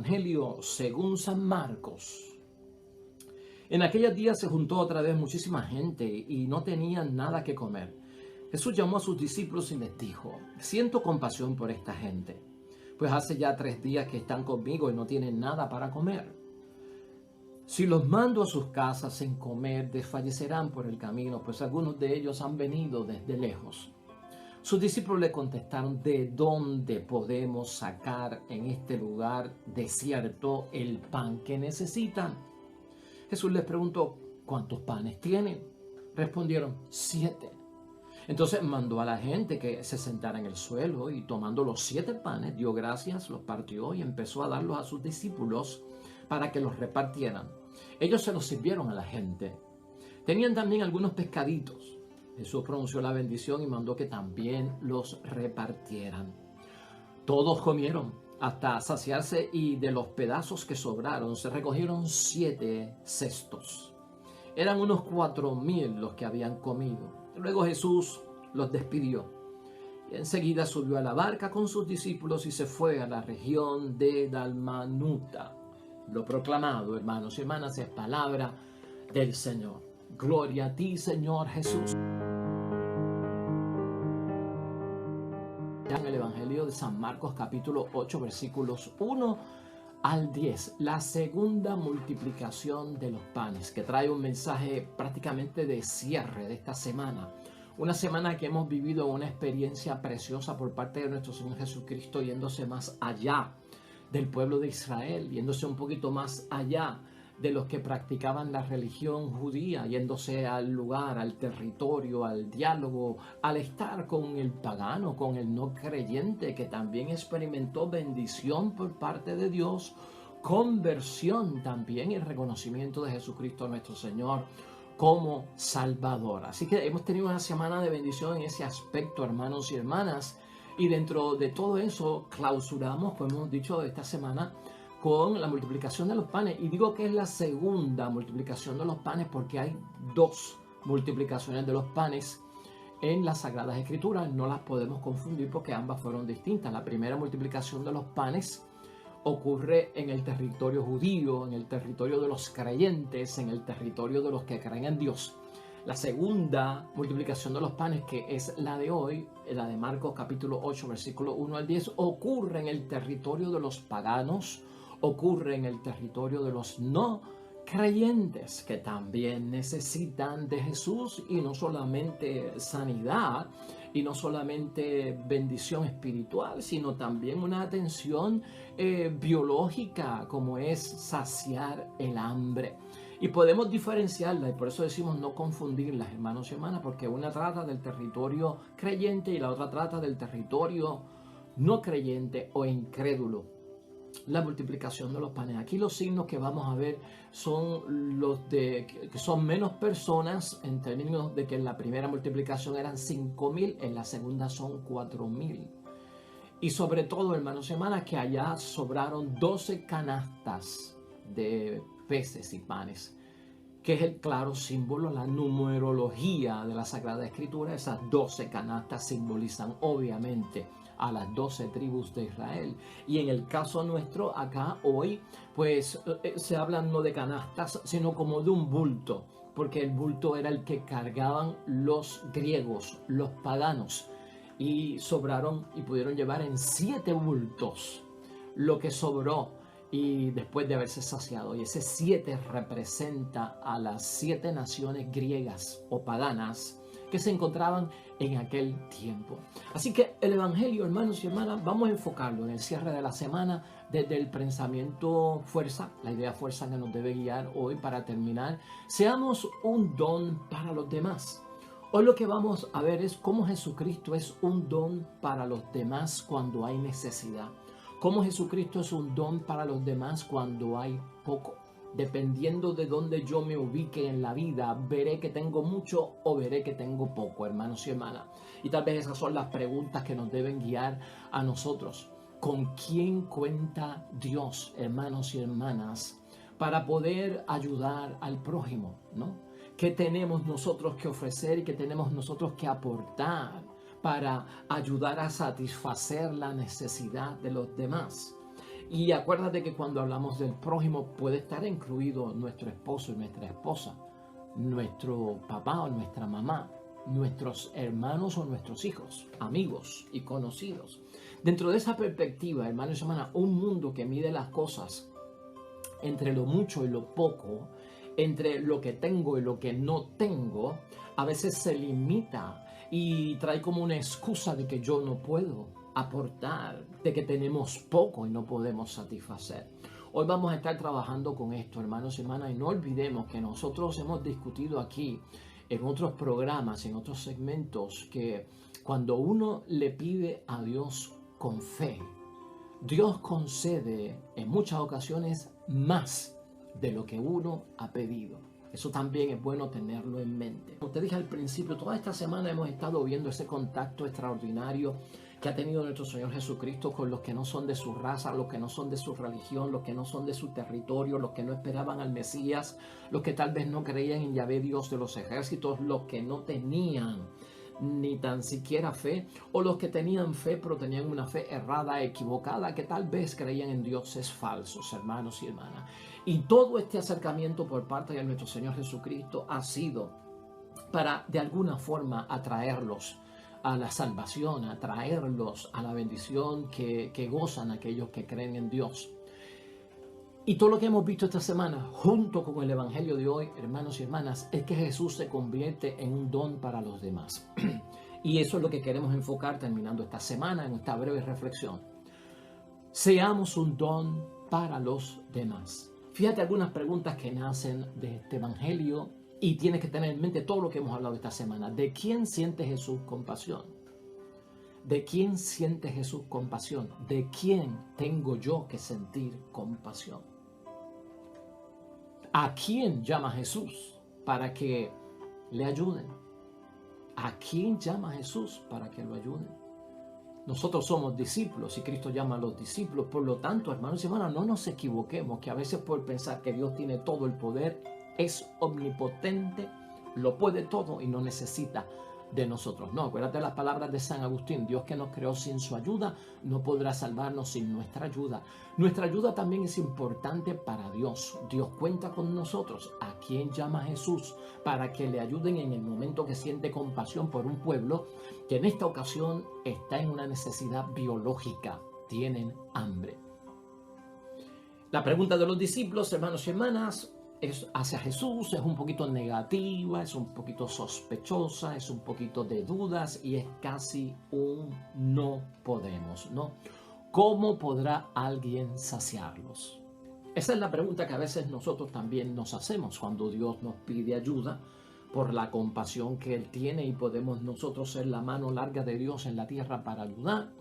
Evangelio según San Marcos. En aquellos días se juntó otra vez muchísima gente y no tenían nada que comer. Jesús llamó a sus discípulos y les dijo: siento compasión por esta gente, pues hace ya 3 días que están conmigo y no tienen nada para comer. Si los mando a sus casas sin comer, desfallecerán por el camino, pues algunos de ellos han venido desde lejos. Sus discípulos le contestaron: ¿de dónde podemos sacar en este lugar desierto el pan que necesitan? Jesús les preguntó: ¿cuántos panes tienen? Respondieron: 7. Entonces mandó a la gente que se sentara en el suelo y, tomando los 7 panes, dio gracias, los partió y empezó a darlos a sus discípulos para que los repartieran. Ellos se los sirvieron a la gente. Tenían también algunos pescaditos. Jesús pronunció la bendición y mandó que también los repartieran. Todos comieron hasta saciarse, y de los pedazos que sobraron se recogieron 7 cestos. Eran unos 4,000 los que habían comido. Luego Jesús los despidió y enseguida subió a la barca con sus discípulos y se fue a la región de Dalmanuta. Lo proclamado, hermanos y hermanas, es palabra del Señor. Gloria a ti, Señor Jesús. En el Evangelio de San Marcos, capítulo 8, versículos 1 al 10, la segunda multiplicación de los panes, que trae un mensaje prácticamente de cierre de esta semana. Una semana que hemos vivido una experiencia preciosa por parte de nuestro Señor Jesucristo, yéndose más allá del pueblo de Israel, yéndose un poquito más allá de los que practicaban la religión judía, yéndose al lugar, al territorio, al diálogo, al estar con el pagano, con el no creyente, que también experimentó bendición por parte de Dios, conversión también y reconocimiento de Jesucristo nuestro Señor como Salvador. Así que hemos tenido una semana de bendición en ese aspecto, hermanos y hermanas, y dentro de todo eso clausuramos, como hemos dicho, esta semana con la multiplicación de los panes. Y digo que es la segunda multiplicación de los panes porque hay 2 multiplicaciones de los panes en las Sagradas Escrituras. No las podemos confundir porque ambas fueron distintas. La primera multiplicación de los panes ocurre en el territorio judío, en el territorio de los creyentes, en el territorio de los que creen en Dios. La segunda multiplicación de los panes, que es la de hoy, la de Marcos capítulo 8, versículo 1 al 10, ocurre en el territorio de los paganos, ocurre en el territorio de los no creyentes, que también necesitan de Jesús, y no solamente sanidad y no solamente bendición espiritual, sino también una atención biológica, como es saciar el hambre. Y podemos diferenciarla, y por eso decimos no confundirlas, hermanos y hermanas, porque una trata del territorio creyente y la otra trata del territorio no creyente o incrédulo. La multiplicación de los panes. Aquí los signos que vamos a ver son los de que son menos personas, en términos de que en la primera multiplicación eran 5,000, en la segunda son 4,000. Y sobre todo, hermanos y hermanas, que allá sobraron 12 canastas de peces y panes, que es el claro símbolo, la numerología de la Sagrada Escritura. Esas 12 canastas simbolizan obviamente a las 12 tribus de Israel. Y en el caso nuestro, acá hoy, pues se habla no de canastas, sino como de un bulto, porque el bulto era el que cargaban los griegos, los paganos, y sobraron y pudieron llevar en 7 bultos lo que sobró, y después de haberse saciado. Y ese 7 representa a las 7 naciones griegas o paganas que se encontraban en aquel tiempo. Así que el Evangelio, hermanos y hermanas, vamos a enfocarlo en el cierre de la semana desde el pensamiento fuerza, la idea fuerza que nos debe guiar hoy para terminar. Seamos un don para los demás. Hoy lo que vamos a ver es cómo Jesucristo es un don para los demás cuando hay necesidad. Cómo Jesucristo es un don para los demás cuando hay poco. Dependiendo de dónde yo me ubique en la vida, veré que tengo mucho o veré que tengo poco, hermanos y hermanas. Y tal vez esas son las preguntas que nos deben guiar a nosotros. ¿Con quién cuenta Dios, hermanos y hermanas, para poder ayudar al prójimo, ¿no? ¿Qué tenemos nosotros que ofrecer y qué tenemos nosotros que aportar para ayudar a satisfacer la necesidad de los demás? Y acuérdate que cuando hablamos del prójimo puede estar incluido nuestro esposo y nuestra esposa, nuestro papá o nuestra mamá, nuestros hermanos o nuestros hijos, amigos y conocidos. Dentro de esa perspectiva, hermanos y hermanas, un mundo que mide las cosas entre lo mucho y lo poco, entre lo que tengo y lo que no tengo, a veces se limita y trae como una excusa de que yo no puedo aportar, de que tenemos poco y no podemos satisfacer. Hoy vamos a estar trabajando con esto, hermanos y hermanas, y no olvidemos que nosotros hemos discutido aquí en otros programas, en otros segmentos, que cuando uno le pide a Dios con fe, Dios concede en muchas ocasiones más de lo que uno ha pedido. Eso también es bueno tenerlo en mente. Como te dije al principio, toda esta semana hemos estado viendo ese contacto extraordinario que ha tenido nuestro Señor Jesucristo con los que no son de su raza, los que no son de su religión, los que no son de su territorio, los que no esperaban al Mesías, los que tal vez no creían en Yahvé, Dios de los ejércitos, los que no tenían ni tan siquiera fe, o los que tenían fe pero tenían una fe errada, equivocada, que tal vez creían en dioses falsos, hermanos y hermanas. Y todo este acercamiento por parte de nuestro Señor Jesucristo ha sido para de alguna forma atraerlos a la salvación, atraerlos a la bendición que gozan aquellos que creen en Dios. Y todo lo que hemos visto esta semana, junto con el Evangelio de hoy, hermanos y hermanas, es que Jesús se convierte en un don para los demás. Y eso es lo que queremos enfocar terminando esta semana en esta breve reflexión. Seamos un don para los demás. Fíjate algunas preguntas que nacen de este Evangelio y tienes que tener en mente todo lo que hemos hablado esta semana. ¿De quién siente Jesús compasión? ¿De quién siente Jesús compasión? ¿De quién tengo yo que sentir compasión? ¿A quién llama Jesús para que le ayuden? ¿A quién llama Jesús para que lo ayuden? Nosotros somos discípulos y Cristo llama a los discípulos. Por lo tanto, hermanos y hermanas, no nos equivoquemos, que a veces por pensar que Dios tiene todo el poder, es omnipotente, lo puede todo y no necesita de nosotros. No, acuérdate las palabras de San Agustín: Dios que nos creó sin su ayuda no podrá salvarnos sin nuestra ayuda. Nuestra ayuda también es importante para Dios. Dios cuenta con nosotros. ¿A quién llama Jesús para que le ayuden en el momento que siente compasión por un pueblo que en esta ocasión está en una necesidad biológica? Tienen hambre. La pregunta de los discípulos, hermanos y hermanas, es hacia Jesús, es un poquito negativa, es un poquito sospechosa, es un poquito de dudas y es casi un no podemos, ¿no? ¿Cómo podrá alguien saciarlos? Esa es la pregunta que a veces nosotros también nos hacemos cuando Dios nos pide ayuda por la compasión que Él tiene y podemos nosotros ser la mano larga de Dios en la tierra para ayudar.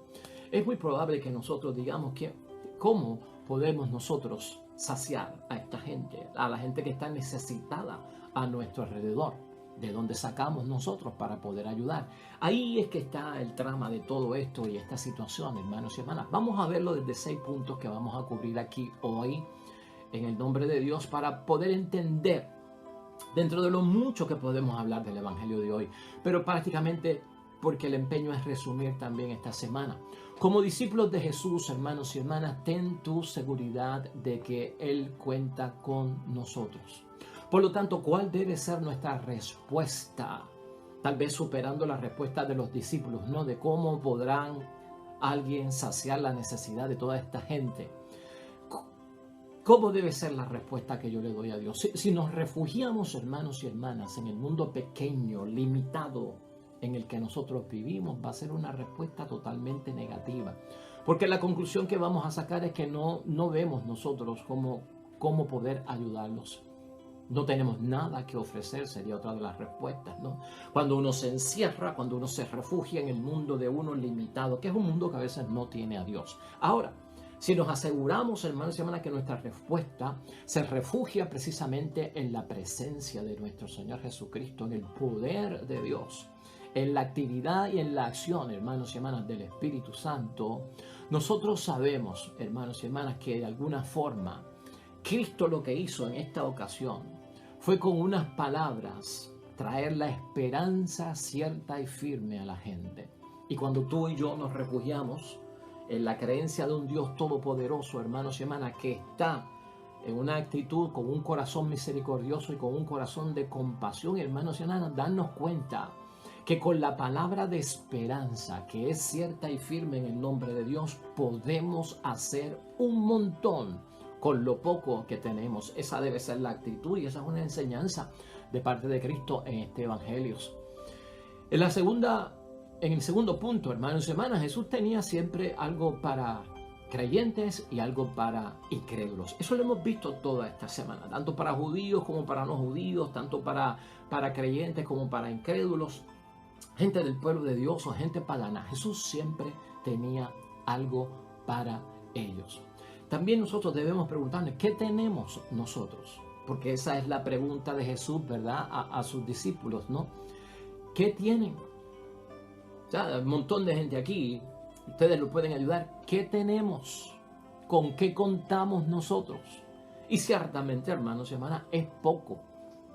Es muy probable que nosotros digamos que ¿cómo podemos nosotros saciar a esta gente, a la gente que está necesitada a nuestro alrededor? ¿De dónde sacamos nosotros para poder ayudar? Ahí es que está el trama de todo esto y esta situación, hermanos y hermanas. Vamos a verlo desde 6 puntos que vamos a cubrir aquí hoy en el nombre de Dios para poder entender dentro de lo mucho que podemos hablar del Evangelio de hoy, pero prácticamente porque el empeño es resumir también esta semana. Como discípulos de Jesús, hermanos y hermanas, ten tu seguridad de que Él cuenta con nosotros. Por lo tanto, ¿cuál debe ser nuestra respuesta? Tal vez superando la respuesta de los discípulos, ¿no? De cómo podrán alguien saciar la necesidad de toda esta gente. ¿Cómo debe ser la respuesta que yo le doy a Dios? Si nos refugiamos, hermanos y hermanas, en el mundo pequeño, limitado, en el que nosotros vivimos, va a ser una respuesta totalmente negativa. Porque la conclusión que vamos a sacar es que no vemos nosotros cómo poder ayudarlos. No tenemos nada que ofrecer, sería otra de las respuestas, ¿no? Cuando uno se encierra, cuando uno se refugia en el mundo de uno limitado, que es un mundo que a veces no tiene a Dios. Ahora, si nos aseguramos, hermanos y hermanas, que nuestra respuesta se refugia precisamente en la presencia de nuestro Señor Jesucristo, en el poder de Dios, en la actividad y en la acción, hermanos y hermanas, del Espíritu Santo, nosotros sabemos, hermanos y hermanas, que de alguna forma Cristo lo que hizo en esta ocasión fue con unas palabras traer la esperanza cierta y firme a la gente. Y cuando tú y yo nos refugiamos en la creencia de un Dios todopoderoso, hermanos y hermanas, que está en una actitud con un corazón misericordioso y con un corazón de compasión, hermanos y hermanas, darnos cuenta que con la palabra de esperanza, que es cierta y firme en el nombre de Dios, podemos hacer un montón con lo poco que tenemos. Esa debe ser la actitud y esa es una enseñanza de parte de Cristo en este evangelio. En el segundo punto, hermanos y hermanas, Jesús tenía siempre algo para creyentes y algo para incrédulos. Eso lo hemos visto toda esta semana, tanto para judíos como para no judíos, tanto para creyentes como para incrédulos, gente del pueblo de Dios o gente pagana. Jesús siempre tenía algo para ellos. También nosotros debemos preguntarnos, ¿qué tenemos nosotros? Porque esa es la pregunta de Jesús, ¿verdad? A sus discípulos, ¿no? ¿Qué tienen? O sea, un montón de gente aquí, ustedes lo pueden ayudar. ¿Qué tenemos? ¿Con qué contamos nosotros? Y ciertamente, hermanos y hermanas, es poco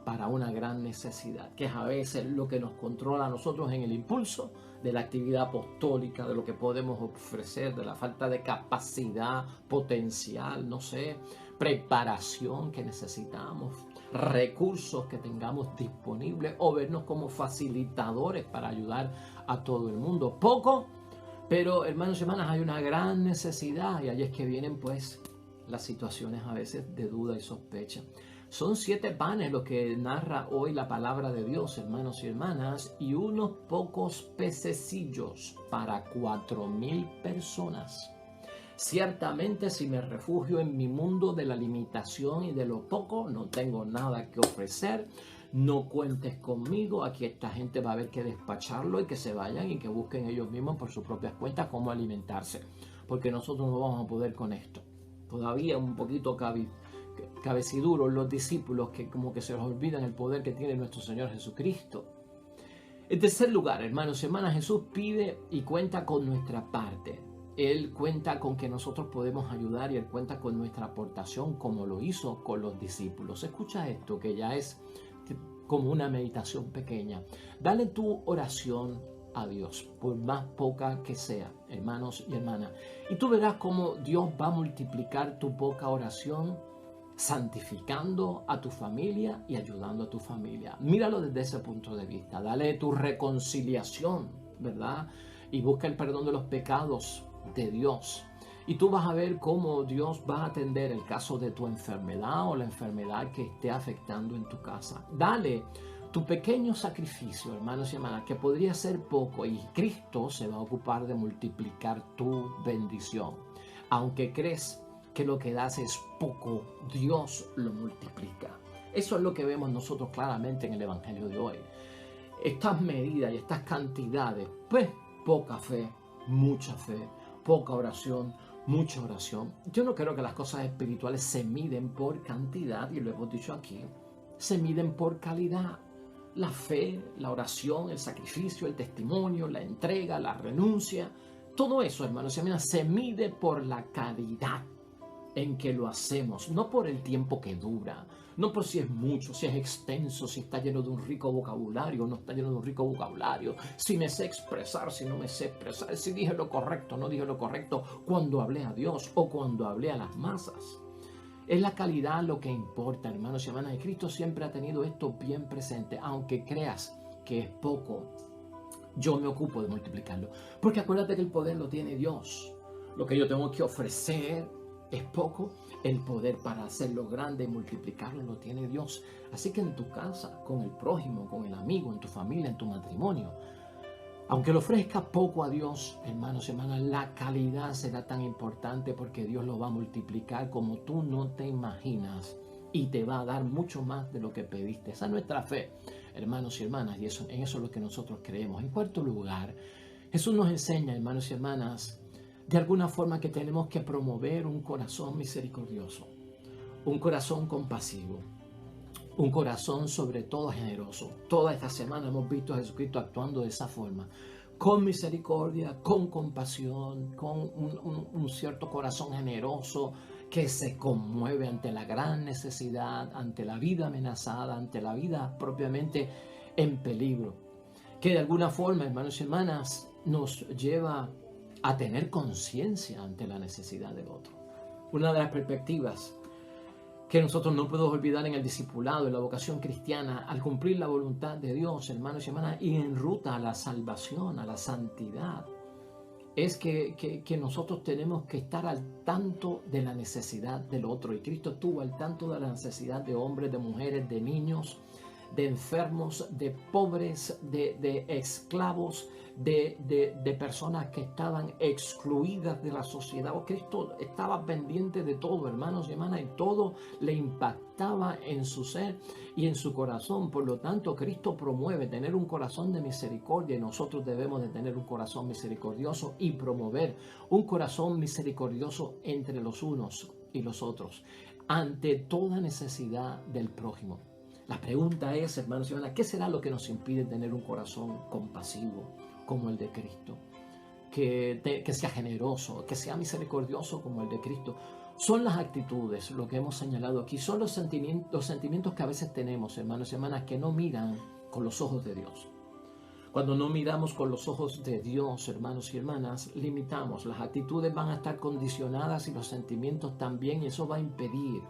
para una gran necesidad, que es a veces lo que nos controla a nosotros en el impulso de la actividad apostólica, de lo que podemos ofrecer, de la falta de capacidad potencial, no sé, preparación que necesitamos, recursos que tengamos disponibles o vernos como facilitadores para ayudar a todo el mundo. Poco, pero hermanos y hermanas, hay una gran necesidad y ahí es que vienen pues las situaciones a veces de duda y sospecha. Son 7 panes lo que narra hoy la palabra de Dios, hermanos y hermanas, y unos pocos pececillos para 4,000 personas. Ciertamente, si me refugio en mi mundo de la limitación y de lo poco, no tengo nada que ofrecer. No cuentes conmigo. Aquí esta gente va a haber que despacharlo y que se vayan y que busquen ellos mismos por sus propias cuentas cómo alimentarse. Porque nosotros no vamos a poder con esto. Todavía un poquito cabeciduros los discípulos que como que se les olvidan el poder que tiene nuestro Señor Jesucristo. En tercer lugar, hermanos y hermanas, Jesús pide y cuenta con nuestra parte. Él cuenta con que nosotros podemos ayudar y Él cuenta con nuestra aportación como lo hizo con los discípulos. Escucha esto que ya es como una meditación pequeña. Dale tu oración a Dios, por más poca que sea, hermanos y hermanas. Y tú verás cómo Dios va a multiplicar tu poca oración, santificando a tu familia y ayudando a tu familia. Míralo desde ese punto de vista. Dale tu reconciliación, ¿verdad? Y busca el perdón de los pecados de Dios. Y tú vas a ver cómo Dios va a atender el caso de tu enfermedad o la enfermedad que esté afectando en tu casa. Dale tu pequeño sacrificio, hermanos y hermanas, que podría ser poco, y Cristo se va a ocupar de multiplicar tu bendición. Aunque crees que lo que das es poco, Dios lo multiplica. Eso es lo que vemos nosotros claramente en el Evangelio de hoy. Estas medidas y estas cantidades, pues poca fe, mucha fe, poca oración, mucha oración. Yo no creo que las cosas espirituales se miden por cantidad, y lo hemos dicho aquí, se miden por calidad. La fe, la oración, el sacrificio, el testimonio, la entrega, la renuncia, todo eso, hermanos y hermanas, se mide por la calidad en que lo hacemos, no por el tiempo que dura, no por si es mucho, si es extenso, si está lleno de un rico vocabulario, no está lleno de un rico vocabulario, si me sé expresar, si no me sé expresar, si dije lo correcto, no dije lo correcto cuando hablé a Dios o cuando hablé a las masas. Es la calidad lo que importa, hermanos y hermanas, y Cristo siempre ha tenido esto bien presente, aunque creas que es poco, yo me ocupo de multiplicarlo, porque acuérdate que el poder lo tiene Dios. Lo que yo tengo que ofrecer es poco, el poder para hacerlo grande y multiplicarlo lo tiene Dios. Así que en tu casa, con el prójimo, con el amigo, en tu familia, en tu matrimonio, aunque le ofrezcas poco a Dios, hermanos y hermanas, la calidad será tan importante porque Dios lo va a multiplicar como tú no te imaginas y te va a dar mucho más de lo que pediste. Esa es nuestra fe, hermanos y hermanas, y en eso es lo que nosotros creemos. En cuarto lugar, Jesús nos enseña, hermanos y hermanas, de alguna forma que tenemos que promover un corazón misericordioso, un corazón compasivo, un corazón sobre todo generoso. Toda esta semana hemos visto a Jesucristo actuando de esa forma, con misericordia, con compasión, con un cierto corazón generoso que se conmueve ante la gran necesidad, ante la vida amenazada, ante la vida propiamente en peligro, que de alguna forma, hermanos y hermanas, nos lleva a tener conciencia ante la necesidad del otro. Una de las perspectivas que nosotros no podemos olvidar en el discipulado, en la vocación cristiana, al cumplir la voluntad de Dios, hermanos y hermanas, y en ruta a la salvación, a la santidad, es que nosotros tenemos que estar al tanto de la necesidad del otro. Y Cristo estuvo al tanto de la necesidad de hombres, de mujeres, de niños, de enfermos, de pobres, de esclavos, de personas que estaban excluidas de la sociedad. Cristo estaba pendiente de todo, hermanos y hermanas, y todo le impactaba en su ser y en su corazón. Por lo tanto, Cristo promueve tener un corazón de misericordia, y nosotros debemos de tener un corazón misericordioso y promover un corazón misericordioso entre los unos y los otros, ante toda necesidad del prójimo. La pregunta es, hermanos y hermanas, ¿qué será lo que nos impide tener un corazón compasivo como el de Cristo? Que sea generoso, que sea misericordioso como el de Cristo. Son las actitudes, lo que hemos señalado aquí, son los sentimientos que a veces tenemos, hermanos y hermanas, que no miran con los ojos de Dios. Cuando no miramos con los ojos de Dios, hermanos y hermanas, limitamos. Las actitudes van a estar condicionadas y los sentimientos también, y eso va a impedir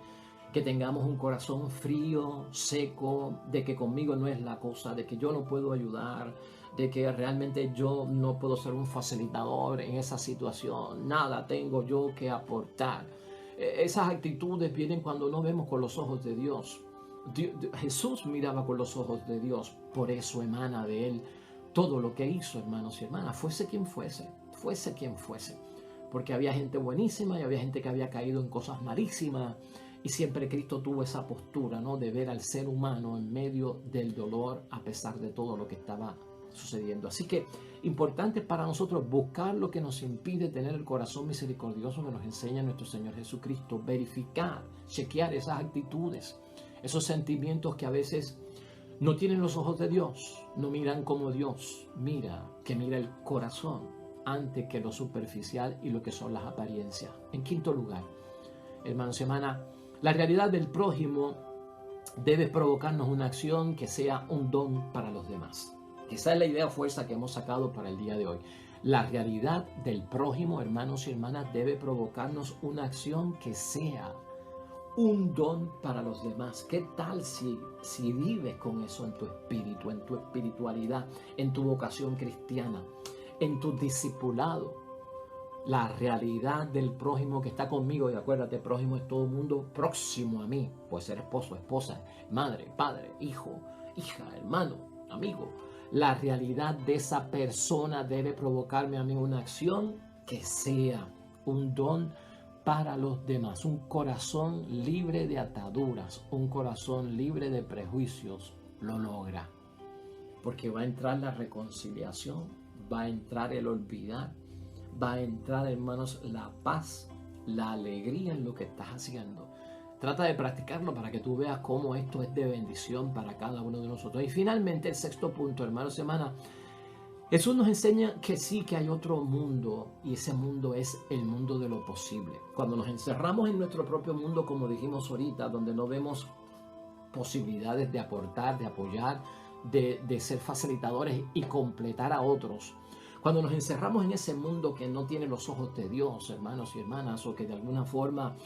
que tengamos un corazón frío, seco, de que conmigo no es la cosa, de que yo no puedo ayudar, de que realmente yo no puedo ser un facilitador en esa situación, nada tengo yo que aportar. Esas actitudes vienen cuando no vemos con los ojos de Dios. Jesús miraba con los ojos de Dios, por eso emana de él todo lo que hizo, hermanos y hermanas, fuese quien fuese, porque había gente buenísima y había gente que había caído en cosas malísimas. Y siempre Cristo tuvo esa postura, ¿no?, de ver al ser humano en medio del dolor a pesar de todo lo que estaba sucediendo. Así que importante para nosotros buscar lo que nos impide tener el corazón misericordioso que nos enseña nuestro Señor Jesucristo, verificar, chequear esas actitudes, esos sentimientos que a veces no tienen los ojos de Dios, no miran como Dios mira, que mira el corazón antes que lo superficial y lo que son las apariencias. En quinto lugar, hermanos y hermanas, la realidad del prójimo debe provocarnos una acción que sea un don para los demás. Esa es la idea fuerza que hemos sacado para el día de hoy. La realidad del prójimo, hermanos y hermanas, debe provocarnos una acción que sea un don para los demás. ¿Qué tal si vives con eso en tu espíritu, en tu espiritualidad, en tu vocación cristiana, en tu discipulado? La realidad del prójimo que está conmigo, y acuérdate, prójimo es todo el mundo próximo a mí. Puede ser esposo, esposa, madre, padre, hijo, hija, hermano, amigo. La realidad de esa persona debe provocarme a mí una acción que sea un don para los demás. Un corazón libre de ataduras, un corazón libre de prejuicios lo logra. Porque va a entrar la reconciliación, va a entrar el olvidar, va a entrar, hermanos, la paz, la alegría en lo que estás haciendo. Trata de practicarlo para que tú veas cómo esto es de bendición para cada uno de nosotros. Y finalmente, el sexto punto, hermanos y hermanas, Jesús nos enseña que sí, que hay otro mundo, y ese mundo es el mundo de lo posible. Cuando nos encerramos en nuestro propio mundo, como dijimos ahorita, donde no vemos posibilidades de aportar, de apoyar, de ser facilitadores y completar a otros, cuando nos encerramos en ese mundo que no tiene los ojos de Dios, hermanos y hermanas, o que de alguna forma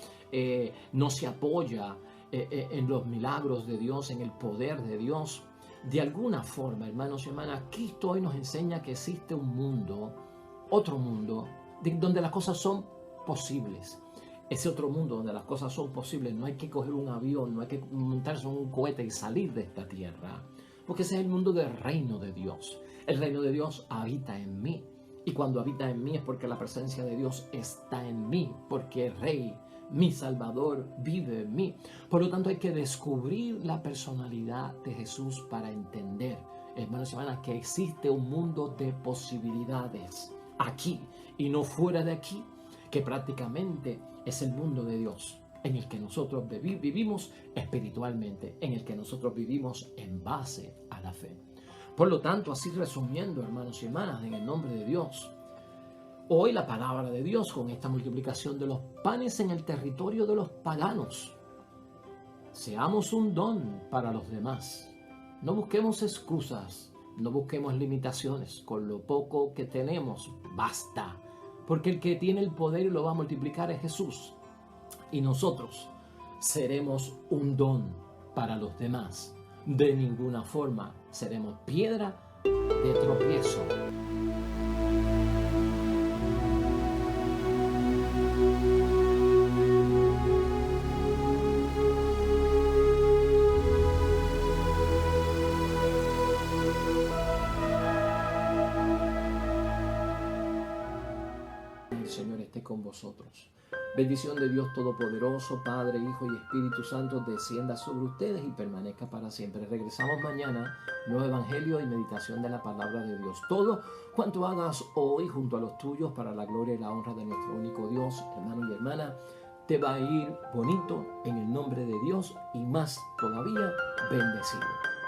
no se apoya en los milagros de Dios, en el poder de Dios, de alguna forma, hermanos y hermanas, Cristo hoy nos enseña que existe un mundo, otro mundo, donde las cosas son posibles. Ese otro mundo donde las cosas son posibles, no hay que coger un avión, no hay que montarse en un cohete y salir de esta tierra, porque ese es el mundo del reino de Dios. El reino de Dios habita en mí. Y cuando habita en mí es porque la presencia de Dios está en mí. Porque el Rey, mi Salvador, vive en mí. Por lo tanto, hay que descubrir la personalidad de Jesús para entender, hermanos y hermanas, que existe un mundo de posibilidades aquí y no fuera de aquí, que prácticamente es el mundo de Dios, en el que nosotros vivimos espiritualmente, en el que nosotros vivimos en base a la fe. Por lo tanto, así resumiendo, hermanos y hermanas, en el nombre de Dios, hoy la palabra de Dios con esta multiplicación de los panes en el territorio de los paganos. Seamos un don para los demás. No busquemos excusas, no busquemos limitaciones. Con lo poco que tenemos, basta. porque el que tiene el poder y lo va a multiplicar es Jesús. Y nosotros seremos un don para los demás. De ninguna forma seremos piedra de tropiezo. El Señor esté con vosotros. Bendición de Dios Todopoderoso, Padre, Hijo y Espíritu Santo, descienda sobre ustedes y permanezca para siempre. Regresamos mañana, nuevo evangelio y meditación de la palabra de Dios. Todo cuanto hagas hoy junto a los tuyos para la gloria y la honra de nuestro único Dios, hermano y hermana, te va a ir bonito en el nombre de Dios y más todavía bendecido.